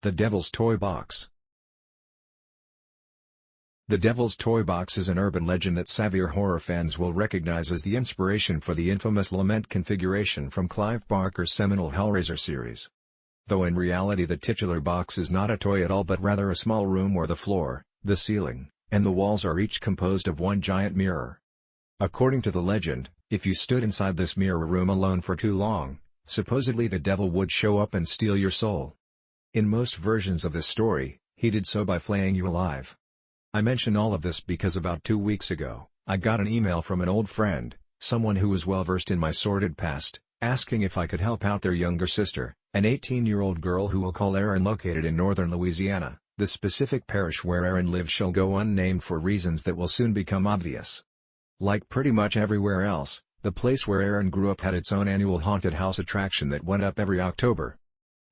The Devil's Toy Box. The Devil's Toy Box is an urban legend that savvier horror fans will recognize as the inspiration for the infamous lament configuration from Clive Barker's seminal Hellraiser series. Though in reality the titular box is not a toy at all but rather a small room where the floor, the ceiling, and the walls are each composed of one giant mirror. According to the legend, if you stood inside this mirror room alone for too long, supposedly the devil would show up and steal your soul. In most versions of this story, he did so by flaying you alive. I mention all of this because about 2 weeks ago, I got an email from an old friend, someone who was well versed in my sordid past, asking if I could help out their younger sister, an 18-year-old girl who we'll call Erin, located in northern Louisiana. The specific parish where Erin lives shall go unnamed for reasons that will soon become obvious. Like pretty much everywhere else, the place where Erin grew up had its own annual haunted house attraction that went up every October.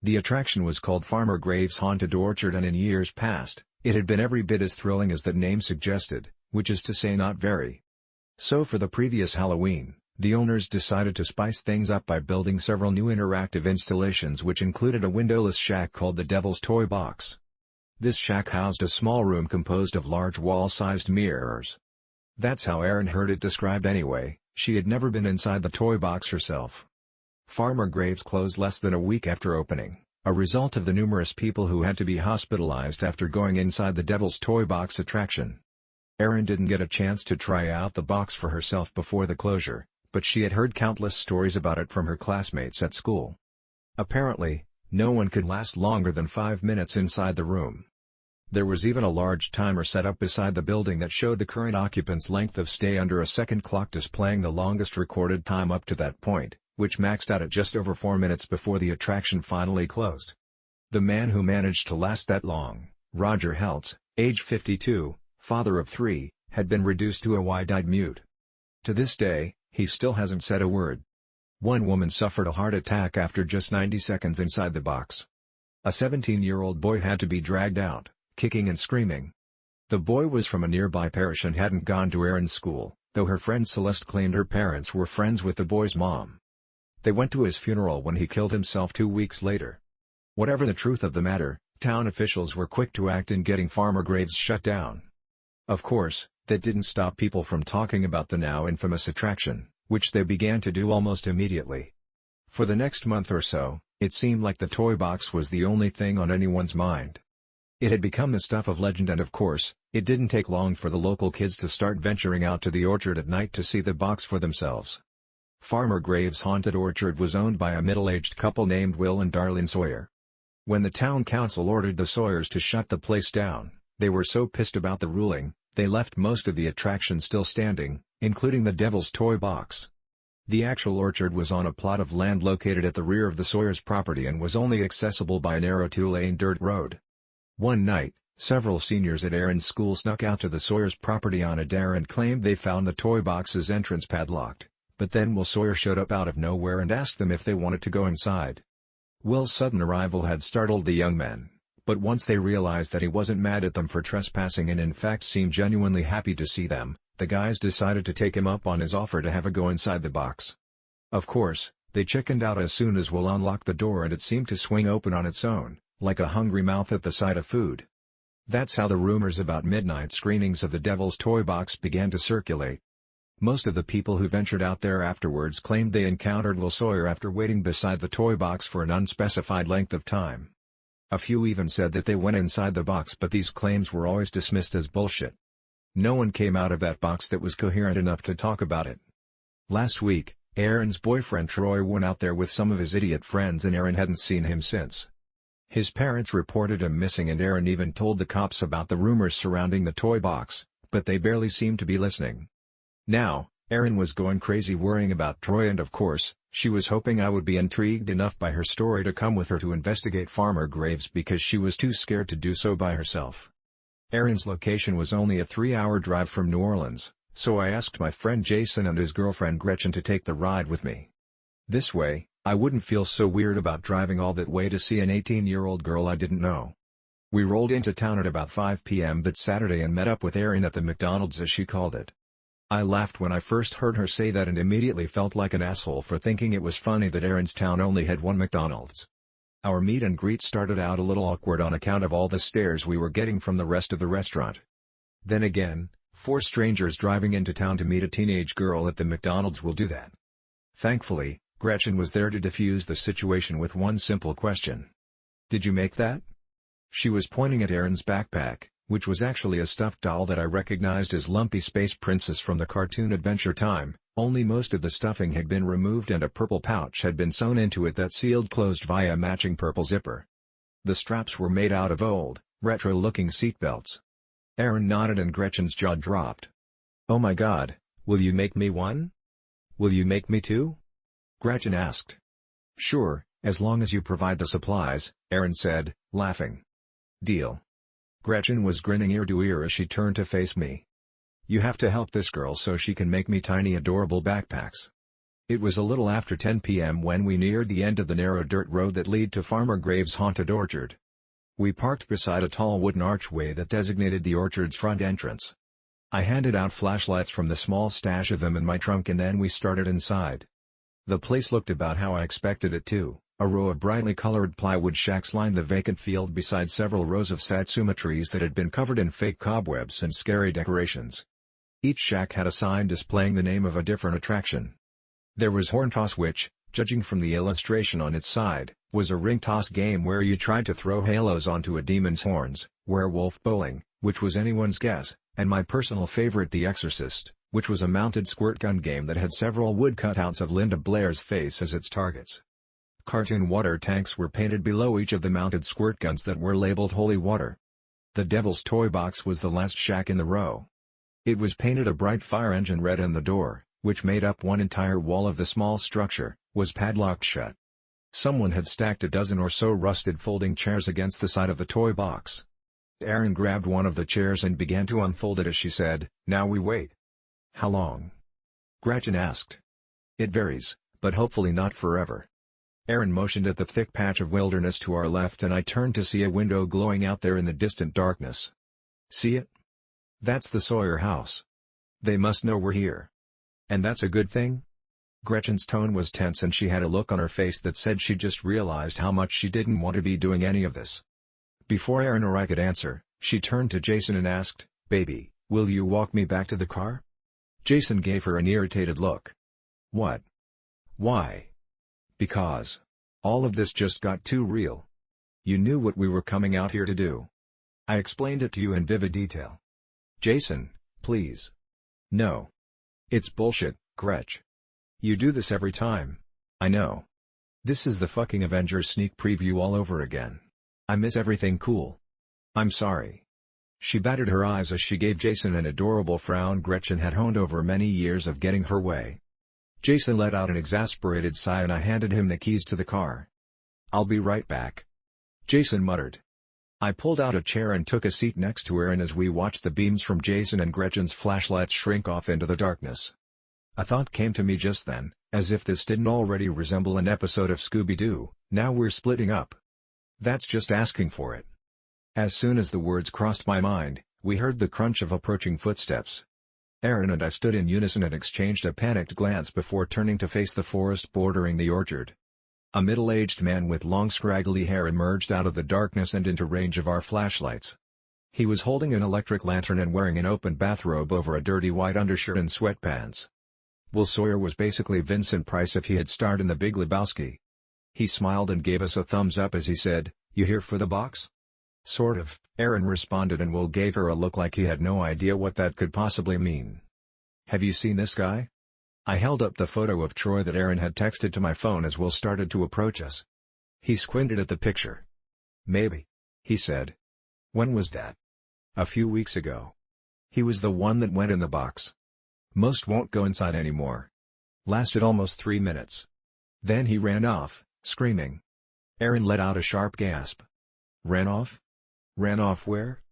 The attraction was called Farmer Graves' Haunted Orchard, and in years past, it had been every bit as thrilling as the name suggested, which is to say not very. So for the previous Halloween, the owners decided to spice things up by building several new interactive installations which included a windowless shack called the Devil's Toy Box. This shack housed a small room composed of large wall-sized mirrors. That's how Erin heard it described anyway. She had never been inside the toy box herself. Farmer Graves closed less than a week after opening, a result of the numerous people who had to be hospitalized after going inside the Devil's Toy Box attraction. Erin didn't get a chance to try out the box for herself before the closure, but she had heard countless stories about it from her classmates at school. Apparently, no one could last longer than 5 minutes inside the room. There was even a large timer set up beside the building that showed the current occupant's length of stay under a second clock displaying the longest recorded time up to that point, which maxed out at just over 4 minutes before the attraction finally closed. The man who managed to last that long, Roger Heltz, age 52, father of 3, had been reduced to a wide-eyed mute. To this day, he still hasn't said a word. One woman suffered a heart attack after just 90 seconds inside the box. A 17-year-old boy had to be dragged out, kicking and screaming. The boy was from a nearby parish and hadn't gone to Erin's school, though her friend Celeste claimed her parents were friends with the boy's mom. They went to his funeral when he killed himself 2 weeks later. Whatever the truth of the matter, town officials were quick to act in getting Farmer Graves shut down. Of course, that didn't stop people from talking about the now infamous attraction, which they began to do almost immediately. For the next month or so, it seemed like the toy box was the only thing on anyone's mind. It had become the stuff of legend, and of course, it didn't take long for the local kids to start venturing out to the orchard at night to see the box for themselves. Farmer Graves' Haunted Orchard was owned by a middle-aged couple named Will and Darlene Sawyer. When the town council ordered the Sawyers to shut the place down, they were so pissed about the ruling, they left most of the attraction still standing, including the Devil's Toy Box. The actual orchard was on a plot of land located at the rear of the Sawyers' property and was only accessible by a narrow 2-lane dirt road. One night, several seniors at Erin's school snuck out to the Sawyers' property on a dare and claimed they found the toy box's entrance padlocked, but then Will Sawyer showed up out of nowhere and asked them if they wanted to go inside. Will's sudden arrival had startled the young men, but once they realized that he wasn't mad at them for trespassing and in fact seemed genuinely happy to see them, the guys decided to take him up on his offer to have a go inside the box. Of course, they chickened out as soon as Will unlocked the door and it seemed to swing open on its own, like a hungry mouth at the sight of food. That's how the rumors about midnight screenings of the Devil's Toy Box began to circulate. Most of the people who ventured out there afterwards claimed they encountered Will Sawyer after waiting beside the toy box for an unspecified length of time. A few even said that they went inside the box, but these claims were always dismissed as bullshit. No one came out of that box that was coherent enough to talk about it. Last week, Erin's boyfriend Troy went out there with some of his idiot friends and Erin hadn't seen him since. His parents reported him missing and Erin even told the cops about the rumors surrounding the toy box, but they barely seemed to be listening. Now, Erin was going crazy worrying about Troy and of course, she was hoping I would be intrigued enough by her story to come with her to investigate Farmer Graves because she was too scared to do so by herself. Erin's location was only a 3-hour drive from New Orleans, so I asked my friend Jason and his girlfriend Gretchen to take the ride with me. This way, I wouldn't feel so weird about driving all that way to see an 18-year-old girl I didn't know. We rolled into town at about 5 p.m. that Saturday and met up with Erin at the McDonald's as she called it. I laughed when I first heard her say that and immediately felt like an asshole for thinking it was funny that Erin's town only had one McDonald's. Our meet and greet started out a little awkward on account of all the stares we were getting from the rest of the restaurant. Then again, 4 strangers driving into town to meet a teenage girl at the McDonald's will do that. Thankfully, Gretchen was there to defuse the situation with one simple question. "Did you make that?" She was pointing at Aaron's backpack, which was actually a stuffed doll that I recognized as Lumpy Space Princess from the cartoon Adventure Time, only most of the stuffing had been removed and a purple pouch had been sewn into it that sealed closed via a matching purple zipper. The straps were made out of old, retro-looking seatbelts. Aaron nodded and Gretchen's jaw dropped. "Oh my god, will you make me one? Will you make me two?" Gretchen asked. "Sure, as long as you provide the supplies," Aaron said, laughing. "Deal." Gretchen was grinning ear to ear as she turned to face me. "You have to help this girl so she can make me tiny adorable backpacks." It was a little after 10 p.m. when we neared the end of the narrow dirt road that led to Farmer Graves' haunted orchard. We parked beside a tall wooden archway that designated the orchard's front entrance. I handed out flashlights from the small stash of them in my trunk and then we started inside. The place looked about how I expected it to. A row of brightly colored plywood shacks lined the vacant field beside several rows of satsuma trees that had been covered in fake cobwebs and scary decorations. Each shack had a sign displaying the name of a different attraction. There was horn toss which, judging from the illustration on its side, was a ring toss game where you tried to throw halos onto a demon's horns, werewolf bowling, which was anyone's guess, and my personal favorite The Exorcist, which was a mounted squirt gun game that had several wood cutouts of Linda Blair's face as its targets. Cartoon water tanks were painted below each of the mounted squirt guns that were labeled Holy Water. The Devil's Toy Box was the last shack in the row. It was painted a bright fire engine red and the door, which made up one entire wall of the small structure, was padlocked shut. Someone had stacked a dozen or so rusted folding chairs against the side of the toy box. Erin grabbed one of the chairs and began to unfold it as she said, "Now we wait." "How long?" Gretchen asked. "It varies, but hopefully not forever." Erin motioned at the thick patch of wilderness to our left and I turned to see a window glowing out there in the distant darkness. "See it? That's the Sawyer house. They must know we're here. And that's a good thing?" Gretchen's tone was tense and she had a look on her face that said she just realized how much she didn't want to be doing any of this. Before Erin or I could answer, she turned to Jason and asked, "Baby, will you walk me back to the car?" Jason gave her an irritated look. "What? Why?" "Because. All of this just got too real. You knew what we were coming out here to do. I explained it to you in vivid detail." "Jason, please. No. It's bullshit, Gretch. You do this every time. I know. This is the fucking Avengers sneak preview all over again. I miss everything cool. I'm sorry." She batted her eyes as she gave Jason an adorable frown Gretchen had honed over many years of getting her way. Jason let out an exasperated sigh and I handed him the keys to the car. "I'll be right back," Jason muttered. I pulled out a chair and took a seat next to Erin as we watched the beams from Jason and Gretchen's flashlights shrink off into the darkness. A thought came to me just then, as if this didn't already resemble an episode of Scooby-Doo, "Now we're splitting up." That's just asking for it. As soon as the words crossed my mind, we heard the crunch of approaching footsteps. Erin and I stood in unison and exchanged a panicked glance before turning to face the forest bordering the orchard. A middle-aged man with long scraggly hair emerged out of the darkness and into range of our flashlights. He was holding an electric lantern and wearing an open bathrobe over a dirty white undershirt and sweatpants. Will Sawyer was basically Vincent Price if he had starred in The Big Lebowski. He smiled and gave us a thumbs up as he said, "You here for the box?" "Sort of," Erin responded and Will gave her a look like he had no idea what that could possibly mean. "Have you seen this guy?" I held up the photo of Troy that Erin had texted to my phone as Will started to approach us. He squinted at the picture. "Maybe," he said. "When was that?" "A few weeks ago. He was the one that went in the box. Most won't go inside anymore. Lasted almost 3 minutes. Then he ran off, screaming." Erin let out a sharp gasp. "Ran off? Ran off where?"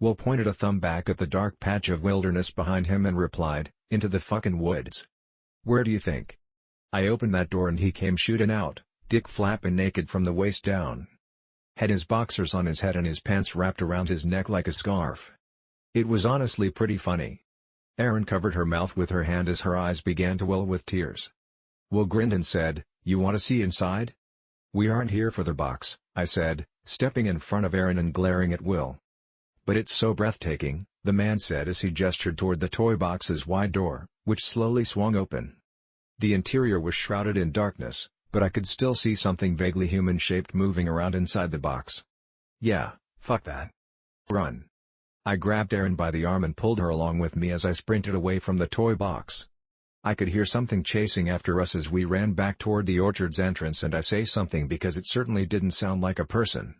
Will pointed a thumb back at the dark patch of wilderness behind him and replied, "Into the fucking woods." "Where do you think?" I opened that door and he came shooting out, dick flapping naked from the waist down. Had his boxers on his head and his pants wrapped around his neck like a scarf. It was honestly pretty funny. Erin covered her mouth with her hand as her eyes began to well with tears. Will grinned and said, "You want to see inside?" "We aren't here for the box," I said, stepping in front of Aaron and glaring at Will. "But it's so breathtaking," the man said as he gestured toward the toy box's wide door, which slowly swung open. The interior was shrouded in darkness, but I could still see something vaguely human-shaped moving around inside the box. "Yeah, fuck that. Run." I grabbed Erin by the arm and pulled her along with me as I sprinted away from the toy box. I could hear something chasing after us as we ran back toward the orchard's entrance, and I say something because it certainly didn't sound like a person.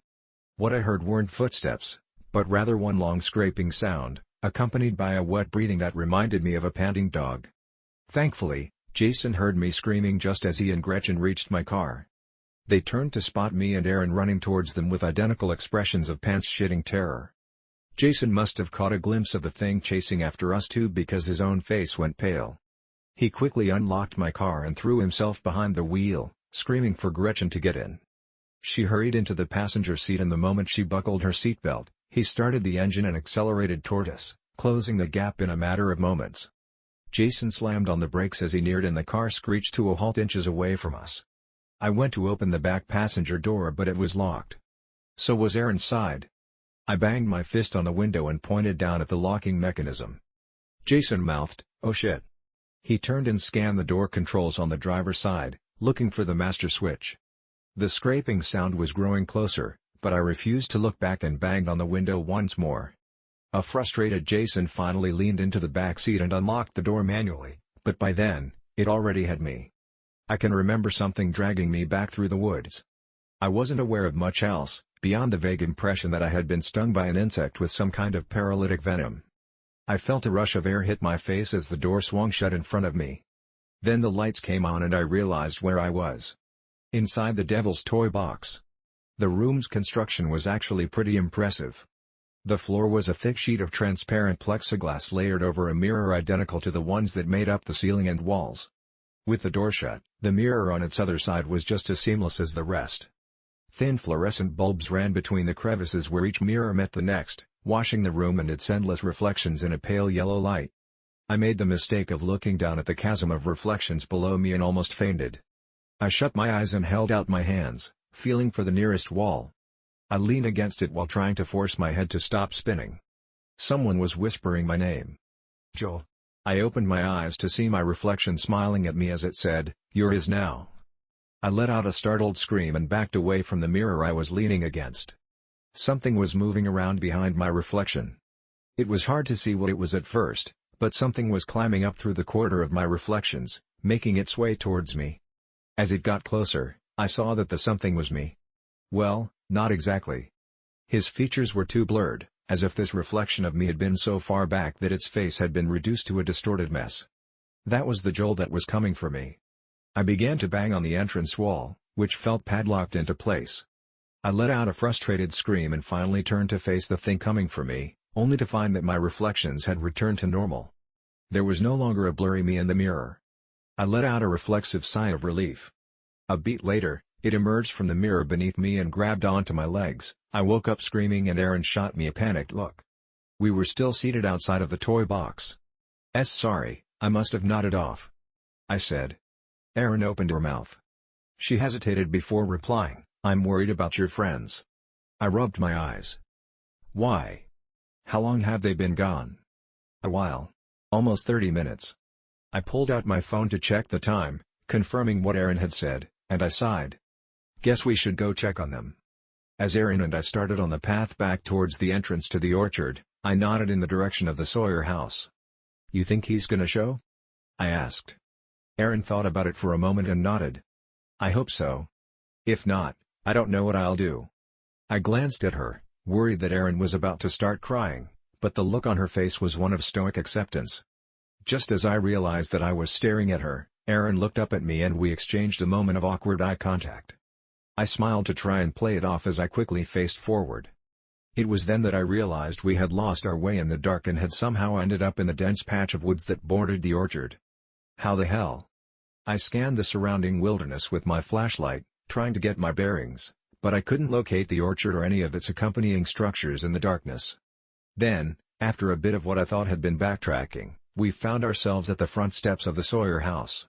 What I heard weren't footsteps, but rather one long scraping sound, accompanied by a wet breathing that reminded me of a panting dog. Thankfully, Jason heard me screaming just as he and Gretchen reached my car. They turned to spot me and Aaron running towards them with identical expressions of pants-shitting terror. Jason must have caught a glimpse of the thing chasing after us too, because his own face went pale. He quickly unlocked my car and threw himself behind the wheel, screaming for Gretchen to get in. She hurried into the passenger seat, and the moment she buckled her seatbelt, he started the engine and accelerated toward us, closing the gap in a matter of moments. Jason slammed on the brakes as he neared, and the car screeched to a halt inches away from us. I went to open the back passenger door, but it was locked. So was Aaron's side. I banged my fist on the window and pointed down at the locking mechanism. Jason mouthed, "Oh shit." He turned and scanned the door controls on the driver's side, looking for the master switch. The scraping sound was growing closer, but I refused to look back and banged on the window once more. A frustrated Jason finally leaned into the back seat and unlocked the door manually, but by then, it already had me. I can remember something dragging me back through the woods. I wasn't aware of much else, beyond the vague impression that I had been stung by an insect with some kind of paralytic venom. I felt a rush of air hit my face as the door swung shut in front of me. Then the lights came on and I realized where I was. Inside the Devil's Toy Box. The room's construction was actually pretty impressive. The floor was a thick sheet of transparent plexiglass layered over a mirror identical to the ones that made up the ceiling and walls. With the door shut, the mirror on its other side was just as seamless as the rest. Thin fluorescent bulbs ran between the crevices where each mirror met the next, washing the room and its endless reflections in a pale yellow light. I made the mistake of looking down at the chasm of reflections below me and almost fainted. I shut my eyes and held out my hands, feeling for the nearest wall. I leaned against it while trying to force my head to stop spinning. Someone was whispering my name. "Joel." I opened my eyes to see my reflection smiling at me as it said, "You're his now." I let out a startled scream and backed away from the mirror I was leaning against. Something was moving around behind my reflection. It was hard to see what it was at first, but something was climbing up through the corridor of my reflections, making its way towards me. As it got closer, I saw that the something was me. Well, not exactly. His features were too blurred, as if this reflection of me had been so far back that its face had been reduced to a distorted mess. That was the Joel that was coming for me. I began to bang on the entrance wall, which felt padlocked into place. I let out a frustrated scream and finally turned to face the thing coming for me, only to find that my reflections had returned to normal. There was no longer a blurry me in the mirror. I let out a reflexive sigh of relief. A beat later, it emerged from the mirror beneath me and grabbed onto my legs. I woke up screaming and Aaron shot me a panicked look. We were still seated outside of the toy box. Sorry, I must have nodded off," I said. Aaron opened her mouth. She hesitated before replying, "I'm worried about your friends." I rubbed my eyes. "Why? How long have they been gone?" "A while. Almost 30 minutes." I pulled out my phone to check the time, confirming what Aaron had said, and I sighed. "Guess we should go check on them." As Aaron and I started on the path back towards the entrance to the orchard, I nodded in the direction of the Sawyer house. "You think he's gonna show?" I asked. Aaron thought about it for a moment and nodded. "I hope so. If not, I don't know what I'll do." I glanced at her, worried that Aaron was about to start crying, but the look on her face was one of stoic acceptance. Just as I realized that I was staring at her, Aaron looked up at me and we exchanged a moment of awkward eye contact. I smiled to try and play it off as I quickly faced forward. It was then that I realized we had lost our way in the dark and had somehow ended up in the dense patch of woods that bordered the orchard. How the hell? I scanned the surrounding wilderness with my flashlight, trying to get my bearings, but I couldn't locate the orchard or any of its accompanying structures in the darkness. Then, after a bit of what I thought had been backtracking, we found ourselves at the front steps of the Sawyer house.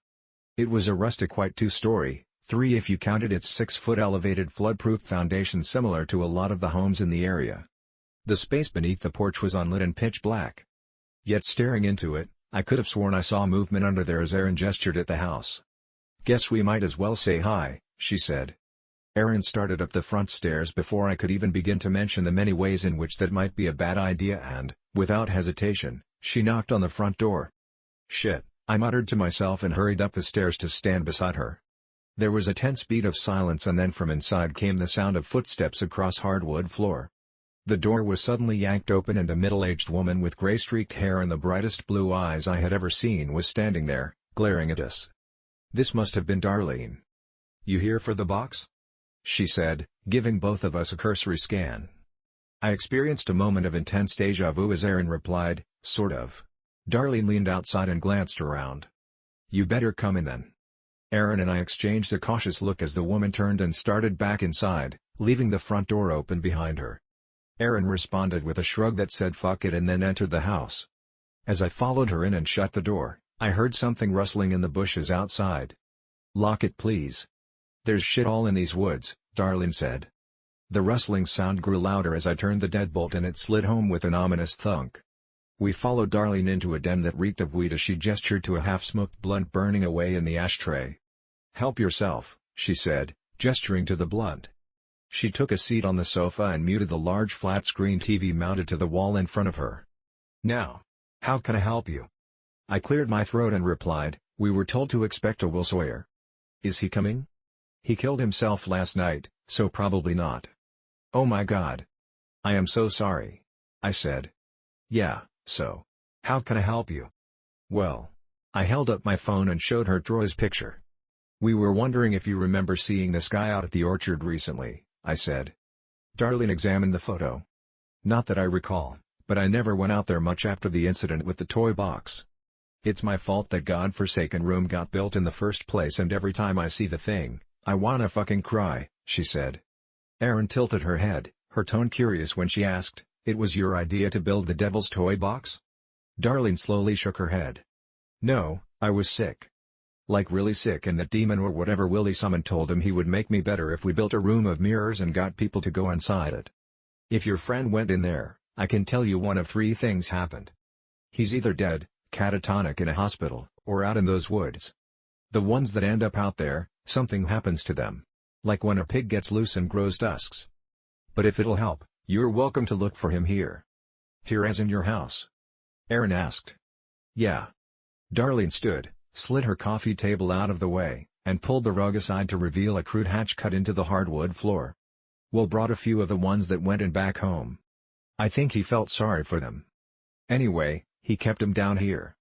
It was a rustic white two-story, 3 if you counted its 6-foot elevated floodproof foundation similar to a lot of the homes in the area. The space beneath the porch was unlit and pitch black. Yet staring into it, I could have sworn I saw movement under there as Erin gestured at the house. "Guess we might as well say hi," she said. Erin started up the front stairs before I could even begin to mention the many ways in which that might be a bad idea and, without hesitation, she knocked on the front door. "Shit," I muttered to myself and hurried up the stairs to stand beside her. There was a tense beat of silence and then from inside came the sound of footsteps across hardwood floor. The door was suddenly yanked open and a middle-aged woman with gray-streaked hair and the brightest blue eyes I had ever seen was standing there, glaring at us. This must have been Darlene. "You here for the box?" she said, giving both of us a cursory scan. I experienced a moment of intense déjà vu as Erin replied, "Sort of." Darlene leaned outside and glanced around. "You better come in then." Erin and I exchanged a cautious look as the woman turned and started back inside, leaving the front door open behind her. Erin responded with a shrug that said fuck it and then entered the house. As I followed her in and shut the door, I heard something rustling in the bushes outside. "Lock it please. There's shit all in these woods," Darlene said. The rustling sound grew louder as I turned the deadbolt and it slid home with an ominous thunk. We followed Darlene into a den that reeked of weed as she gestured to a half-smoked blunt burning away in the ashtray. "Help yourself," she said, gesturing to the blunt. She took a seat on the sofa and muted the large flat-screen TV mounted to the wall in front of her. "Now, how can I help you?" I cleared my throat and replied, "We were told to expect a Will Sawyer. Is he coming?" "He killed himself last night, so probably not." "Oh my God. I am so sorry," I said. "Yeah, so. How can I help you?" "Well." I held up my phone and showed her Troy's picture. "We were wondering if you remember seeing this guy out at the orchard recently," I said. Darlene examined the photo. "Not that I recall, but I never went out there much after the incident with the toy box. It's my fault that godforsaken room got built in the first place and every time I see the thing, I wanna fucking cry," she said. Erin tilted her head, her tone curious when she asked, "It was your idea to build the devil's toy box?" Darlene slowly shook her head. "No, I was sick. Like really sick and that demon or whatever Willie summoned told him he would make me better if we built a room of mirrors and got people to go inside it. If your friend went in there, I can tell you one of 3 things happened. He's either dead, catatonic in a hospital, or out in those woods. The ones that end up out there, something happens to them. Like when a pig gets loose and grows tusks. But if it'll help, you're welcome to look for him here." "Here as in your house?" Erin asked. "Yeah." Darlene stood, slid her coffee table out of the way, and pulled the rug aside to reveal a crude hatch cut into the hardwood floor. "Will brought a few of the ones that went in back home. I think he felt sorry for them. Anyway, he kept 'em down here."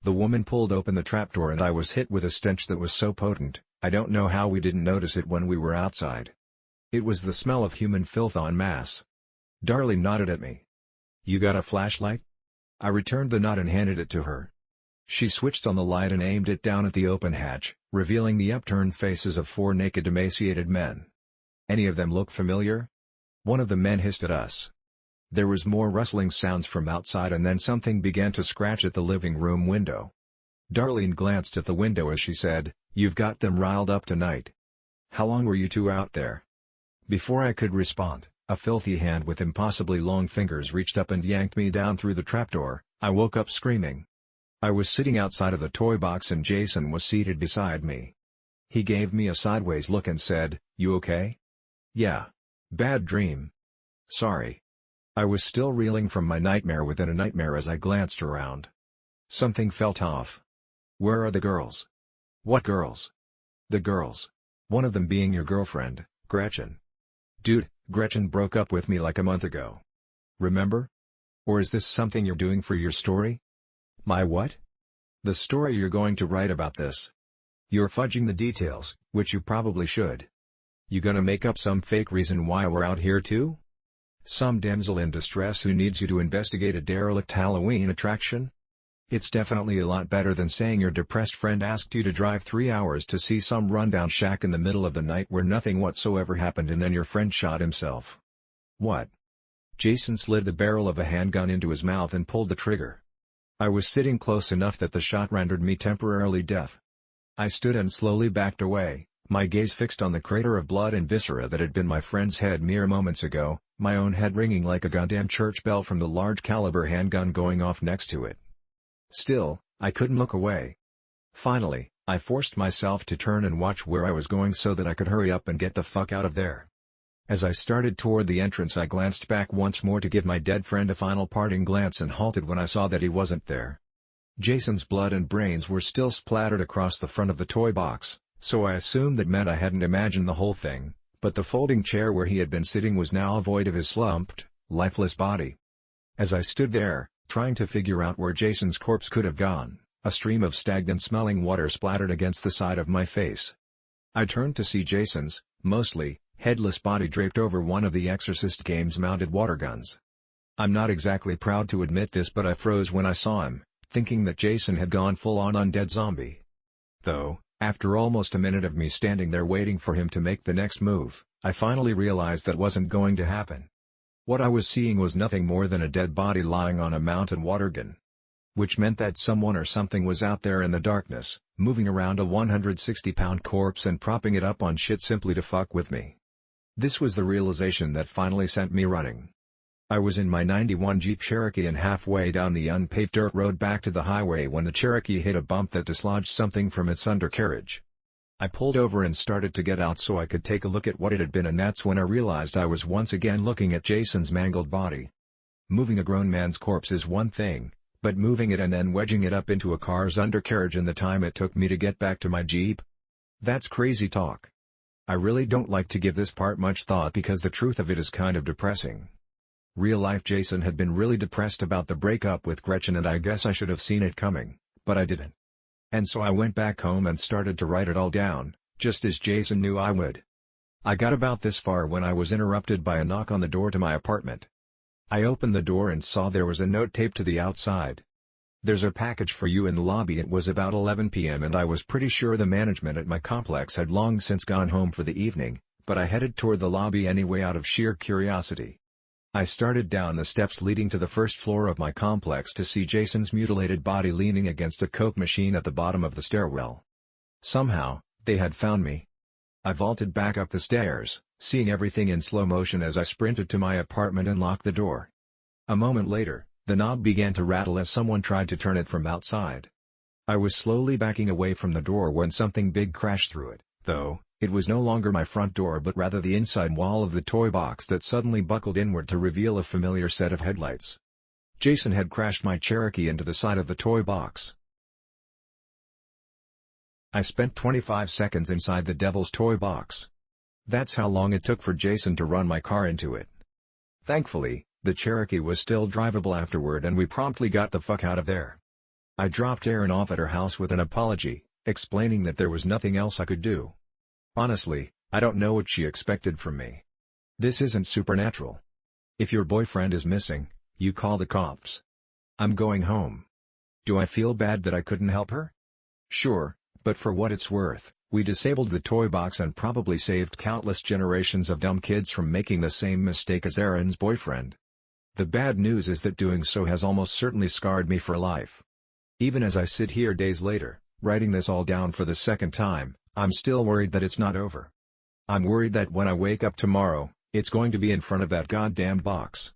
The woman pulled open the trapdoor and I was hit with a stench that was so potent, I don't know how we didn't notice it when we were outside. It was the smell of human filth en masse. Darlene nodded at me. "You got a flashlight?" I returned the nod and handed it to her. She switched on the light and aimed it down at the open hatch, revealing the upturned faces of 4 naked emaciated men. "Any of them look familiar?" One of the men hissed at us. There was more rustling sounds from outside and then something began to scratch at the living room window. Darlene glanced at the window as she said, "You've got them riled up tonight. How long were you 2 out there?" Before I could respond, a filthy hand with impossibly long fingers reached up and yanked me down through the trapdoor. I woke up screaming. I was sitting outside of the toy box and Jason was seated beside me. He gave me a sideways look and said, "You okay?" "Yeah. Bad dream. Sorry." I was still reeling from my nightmare within a nightmare as I glanced around. Something felt off. "Where are the girls?" "What girls?" "The girls. One of them being your girlfriend, Gretchen." "Dude, Gretchen broke up with me like a month ago. Remember? Or is this something you're doing for your story?" "My what?" "The story you're going to write about this. You're fudging the details, which you probably should. You gonna make up some fake reason why we're out here too? Some damsel in distress who needs you to investigate a derelict Halloween attraction? It's definitely a lot better than saying your depressed friend asked you to drive 3 hours to see some rundown shack in the middle of the night where nothing whatsoever happened and then your friend shot himself." "What?" Jason slid the barrel of a handgun into his mouth and pulled the trigger. I was sitting close enough that the shot rendered me temporarily deaf. I stood and slowly backed away, My gaze fixed on the crater of blood and viscera that had been my friend's head mere moments ago, my own head ringing like a goddamn church bell from the large caliber handgun going off next to it. Still, I couldn't look away. Finally, I forced myself to turn and watch where I was going so that I could hurry up and get the fuck out of there. As I started toward the entrance, I glanced back once more to give my dead friend a final parting glance and halted when I saw that he wasn't there. Jason's blood and brains were still splattered across the front of the toy box, so I assumed that meant I hadn't imagined the whole thing, but the folding chair where he had been sitting was now void of his slumped, lifeless body. As I stood there, trying to figure out where Jason's corpse could have gone, a stream of stagnant-smelling water splattered against the side of my face. I turned to see Jason's, mostly, headless body draped over one of the Exorcist game's mounted water guns. I'm not exactly proud to admit this, but I froze when I saw him, thinking that Jason had gone full-on undead zombie. Though, after almost a minute of me standing there waiting for him to make the next move, I finally realized that wasn't going to happen. What I was seeing was nothing more than a dead body lying on a mounted water gun. Which meant that someone or something was out there in the darkness, moving around a 160-pound corpse and propping it up on shit simply to fuck with me. This was the realization that finally sent me running. I was in my '91 Jeep Cherokee and halfway down the unpaved dirt road back to the highway when the Cherokee hit a bump that dislodged something from its undercarriage. I pulled over and started to get out so I could take a look at what it had been, and that's when I realized I was once again looking at Jason's mangled body. Moving a grown man's corpse is one thing, but moving it and then wedging it up into a car's undercarriage in the time it took me to get back to my Jeep? That's crazy talk. I really don't like to give this part much thought because the truth of it is kind of depressing. Real-life Jason had been really depressed about the breakup with Gretchen, and I guess I should have seen it coming, but I didn't. And so I went back home and started to write it all down, just as Jason knew I would. I got about this far when I was interrupted by a knock on the door to my apartment. I opened the door and saw there was a note taped to the outside. "There's a package for you in the lobby." It was about 11 p.m. and I was pretty sure the management at my complex had long since gone home for the evening, but I headed toward the lobby anyway out of sheer curiosity. I started down the steps leading to the first floor of my complex to see Jason's mutilated body leaning against a Coke machine at the bottom of the stairwell. Somehow, they had found me. I vaulted back up the stairs, seeing everything in slow motion as I sprinted to my apartment and locked the door. A moment later, the knob began to rattle as someone tried to turn it from outside. I was slowly backing away from the door when something big crashed through it, though. It was no longer my front door but rather the inside wall of the toy box that suddenly buckled inward to reveal a familiar set of headlights. Jason had crashed my Cherokee into the side of the toy box. I spent 25 seconds inside the devil's toy box. That's how long it took for Jason to run my car into it. Thankfully, the Cherokee was still drivable afterward and we promptly got the fuck out of there. I dropped Erin off at her house with an apology, explaining that there was nothing else I could do. Honestly, I don't know what she expected from me. This isn't Supernatural. If your boyfriend is missing, you call the cops. I'm going home. Do I feel bad that I couldn't help her? Sure, but for what it's worth, we disabled the toy box and probably saved countless generations of dumb kids from making the same mistake as Erin's boyfriend. The bad news is that doing so has almost certainly scarred me for life. Even as I sit here days later, writing this all down for the second time, I'm still worried that it's not over. I'm worried that when I wake up tomorrow, it's going to be in front of that goddamn box.